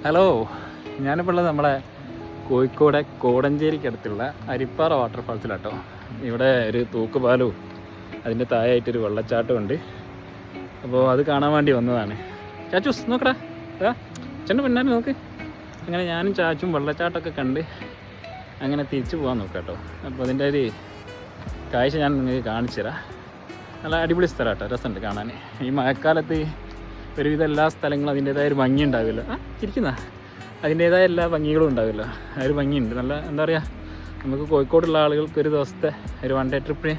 Hello, ഞാനിപ്പോൾ ഉള്ളത് നമ്മളെ കോഴിക്കോട് കോടഞ്ചേരിക്കടുത്തുള്ള അരിപ്പാറ വാട്ടർഫാൾസിലാട്ടോ. ഇവിടെ ഒരു തൂക്കുപാലവും അതിൻ്റെ താഴെയായിട്ടൊരു വെള്ളച്ചാട്ടം ഉണ്ട്. അപ്പോൾ അത് കാണാൻ വേണ്ടി വന്നതാണ്. ചാച്ചൂസ് നോക്കടാ, ചെന്ന് പിന്നാലെ നോക്ക്. അങ്ങനെ ഞാനും ചാച്ചും വെള്ളച്ചാട്ടമൊക്കെ കണ്ട് അങ്ങനെ തിരിച്ചു പോകാൻ നോക്കാം കേട്ടോ. അപ്പോൾ അതിൻ്റെ ഒരു കാഴ്ച ഞാൻ നിങ്ങൾക്ക് കാണിച്ചു തരാം. നല്ല അടിപൊളി സ്ഥലം കേട്ടോ, രസമുണ്ട് കാണാൻ. ഈ മഴക്കാലത്ത് ഒരുവിധം എല്ലാ സ്ഥലങ്ങളും അതിൻ്റേതായ ഒരു ഭംഗി ഉണ്ടാവില്ല. ചിരിക്കുന്ന അതിൻ്റേതായ എല്ലാ ഭംഗികളും ഉണ്ടാവില്ല. ആ ഒരു ഭംഗിയുണ്ട്. നല്ല എന്താ പറയുക, നമുക്ക് കോഴിക്കോടുള്ള ആളുകൾക്ക് ഒരു ദിവസത്തെ ഒരു 1 ഡേ ട്രിപ്പിന്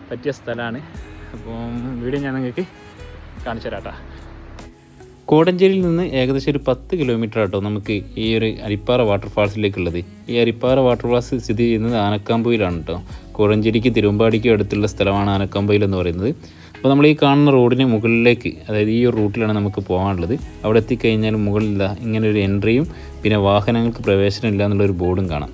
പറ്റിയ സ്ഥലമാണ്. അപ്പം വീഡിയോ ഞാൻ നിങ്ങൾക്ക് കാണിച്ചു തരാം കേട്ടോ. കോടഞ്ചേരിയിൽ നിന്ന് ഏകദേശം ഒരു 10 കിലോമീറ്റർ ആട്ടോ നമുക്ക് ഈ ഒരു അരിപ്പാറ വാട്ടർഫാൾസിലേക്കുള്ളത്. ഈ അരിപ്പാറ വാട്ടർഫാൾസ് സ്ഥിതി ചെയ്യുന്നത് ആനക്കാമ്പൊയിലാണ് കേട്ടോ. കോടഞ്ചേരിക്ക് തിരുവമ്പാടിക്കും അടുത്തുള്ള സ്ഥലമാണ് ആനക്കാമ്പൊയിൽ എന്ന് പറയുന്നത്. അപ്പോൾ നമ്മൾ ഈ കാണുന്ന റോഡിന് മുകളിലേക്ക്, അതായത് ഈ ഒരു റൂട്ടിലാണ് നമുക്ക് പോകാനുള്ളത്. അവിടെ എത്തിക്കഴിഞ്ഞാൽ മുകളിലില്ല ഇങ്ങനെ ഒരു എൻട്രിയും പിന്നെ വാഹനങ്ങൾക്ക് പ്രവേശനമില്ല എന്നുള്ളൊരു ബോർഡും കാണാം.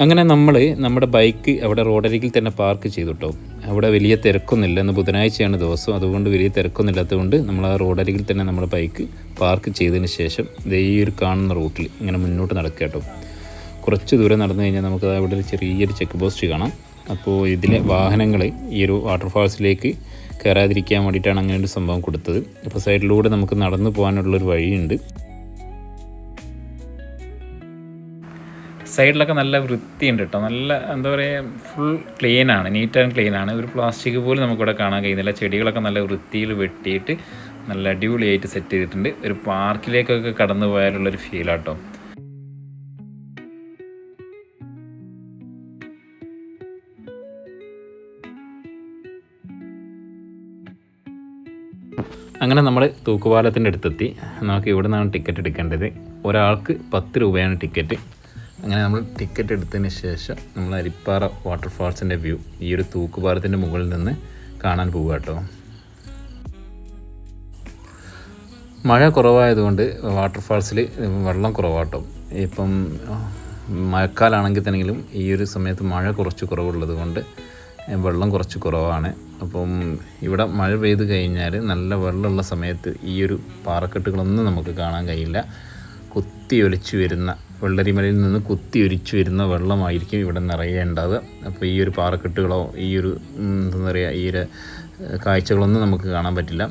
അങ്ങനെ നമ്മൾ നമ്മുടെ ബൈക്ക് അവിടെ റോഡരികിൽ തന്നെ പാർക്ക് ചെയ്തു കേട്ടോ. അവിടെ വലിയ തിരക്കൊന്നുമില്ല, ഇന്ന് ബുധനാഴ്ചയാണ് ദിവസം, അതുകൊണ്ട് വലിയ തിരക്കൊന്നുമില്ലാത്തതുകൊണ്ട് നമ്മൾ ആ റോഡരികിൽ തന്നെ നമ്മുടെ ബൈക്ക് പാർക്ക് ചെയ്തതിന് ശേഷം ഈ ഒരു കാണുന്ന റൂട്ടിൽ ഇങ്ങനെ മുന്നോട്ട് നടക്കുക കേട്ടോ. കുറച്ച് ദൂരം നടന്നു കഴിഞ്ഞാൽ നമുക്ക് അവിടെ ഒരു ചെറിയൊരു ചെക്ക് പോസ്റ്റ് കാണാം. അപ്പോൾ ഇതിലെ വാഹനങ്ങൾ ഈ ഒരു വാട്ടർഫാൾസിലേക്ക് കയറാതിരിക്കാൻ വേണ്ടിയിട്ടാണ് അങ്ങനെ ഒരു സംഭവം കൊടുത്തത്. അപ്പോൾ സൈഡിലൂടെ നമുക്ക് നടന്നു പോകാനുള്ളൊരു വഴിയുണ്ട്. സൈഡിലൊക്കെ നല്ല വൃത്തിയുണ്ട് കേട്ടോ. നല്ല എന്താ പറയുക, ഫുൾ ക്ലീനാണ്, നീറ്റ് ആൻഡ് ക്ലീനാണ്. ഒരു പ്ലാസ്റ്റിക് പോലും നമുക്കിവിടെ കാണാൻ കഴിയുന്നില്ല. ചെടികളൊക്കെ നല്ല വൃത്തിയിൽ വെട്ടിയിട്ട് നല്ല അടിപൊളിയായിട്ട് സെറ്റ് ചെയ്തിട്ടുണ്ട്. ഒരു പാർക്കിലേക്കൊക്കെ കടന്നു പോയാലുള്ളൊരു ഫീലാട്ടോ. അങ്ങനെ നമ്മൾ തൂക്കുപാലത്തിൻ്റെ അടുത്തെത്തി. നമുക്ക് ഇവിടെ നിന്നാണ് ടിക്കറ്റ് എടുക്കേണ്ടത്. ഒരാൾക്ക് 10 രൂപയാണ് ടിക്കറ്റ്. അങ്ങനെ നമ്മൾ ടിക്കറ്റ് എടുത്തതിന് ശേഷം നമ്മൾ അരിപ്പാറ വാട്ടർഫാൾസിൻ്റെ വ്യൂ ഈ ഒരു തൂക്കുപാലത്തിൻ്റെ മുകളിൽ നിന്ന് കാണാൻ പോകുക കേട്ടോ. മഴ കുറവായതുകൊണ്ട് വാട്ടർഫാൾസിൽ വെള്ളം കുറവാട്ടോ. ഇപ്പം മഴക്കാലാണെങ്കിൽ തന്നെങ്കിലും ഈ ഒരു സമയത്ത് മഴ കുറച്ച് കുറവുള്ളത് കൊണ്ട് വെള്ളം കുറച്ച് കുറവാണ്. അപ്പം ഇവിടെ മഴ പെയ്ത് കഴിഞ്ഞാൽ നല്ല വെള്ളമുള്ള സമയത്ത് ഈ ഒരു പാറക്കെട്ടുകളൊന്നും നമുക്ക് കാണാൻ കഴിയില്ല. കുത്തി ഒലിച്ചു വരുന്ന, വെള്ളരിമലയിൽ നിന്ന് കുത്തി ഒലിച്ചു വരുന്ന വെള്ളമായിരിക്കും ഇവിടെ നിറയെ ഉണ്ടാവുക. അപ്പോൾ ഈ ഒരു പാറക്കെട്ടുകളോ ഈ ഒരു എന്താ പറയുക, ഈ ഒരു കാഴ്ചകളൊന്നും നമുക്ക് കാണാൻ പറ്റില്ല.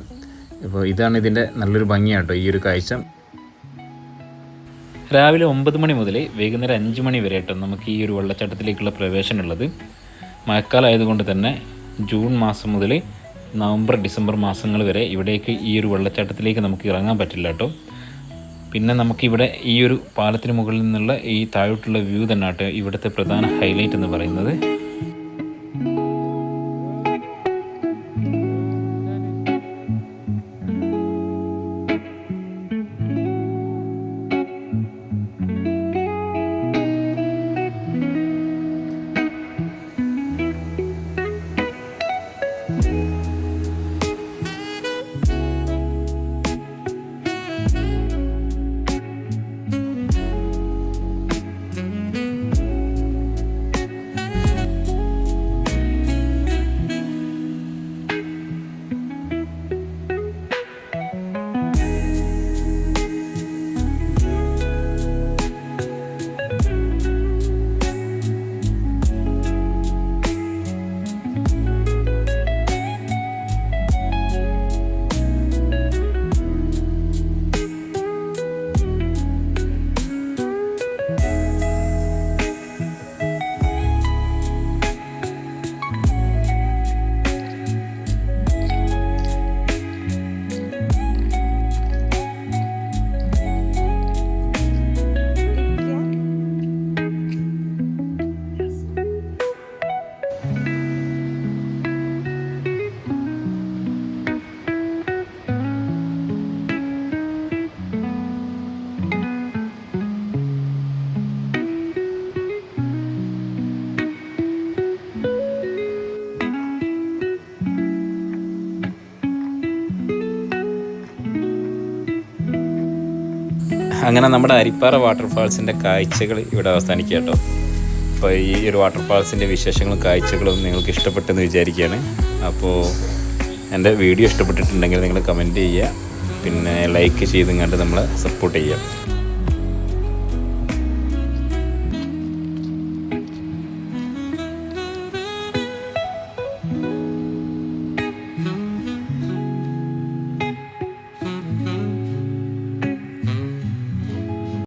അപ്പോൾ ഇതാണ് ഇതിൻ്റെ നല്ലൊരു ഭംഗിയാട്ടോ ഈ ഒരു കാഴ്ച. രാവിലെ 9 മണി മുതൽ വൈകുന്നേരം 5 മണി വരെ ആട്ടോ നമുക്ക് ഈ ഒരു വെള്ളച്ചാട്ടത്തിലേക്കുള്ള പ്രവേശനമുള്ളത്. മഴക്കാലമായതുകൊണ്ട് തന്നെ ജൂൺ മാസം മുതൽ നവംബർ ഡിസംബർ മാസങ്ങൾ വരെ ഇവിടേക്ക് ഈ ഒരു വെള്ളച്ചാട്ടത്തിലേക്ക് നമുക്ക് ഇറങ്ങാൻ പറ്റില്ല കേട്ടോ. പിന്നെ നമുക്കിവിടെ ഈ ഒരു പാലത്തിന് മുകളിൽ നിന്നുള്ള ഈ താഴോട്ടുള്ള വ്യൂ തന്നെ ആട്ടോ ഇവിടുത്തെ പ്രധാന ഹൈലൈറ്റ് എന്ന് പറയുന്നത്. അങ്ങനെ നമ്മുടെ അരിപ്പാറ വാട്ടർഫാൾസിൻ്റെ കാഴ്ചകൾ ഇവിടെ അവസാനിക്കുക കേട്ടോ. അപ്പോൾ ഈ ഒരു വാട്ടർഫാൾസിൻ്റെ വിശേഷങ്ങളും കാഴ്ചകളും നിങ്ങൾക്ക് ഇഷ്ടപ്പെട്ടെന്ന് വിചാരിക്കുകയാണ്. അപ്പോൾ എൻ്റെ വീഡിയോ ഇഷ്ടപ്പെട്ടിട്ടുണ്ടെങ്കിൽ നിങ്ങൾ കമൻറ്റ് ചെയ്യുക. പിന്നെ ലൈക്ക് ചെയ്തും കണ്ട് നമ്മളെ സപ്പോർട്ട് ചെയ്യാം.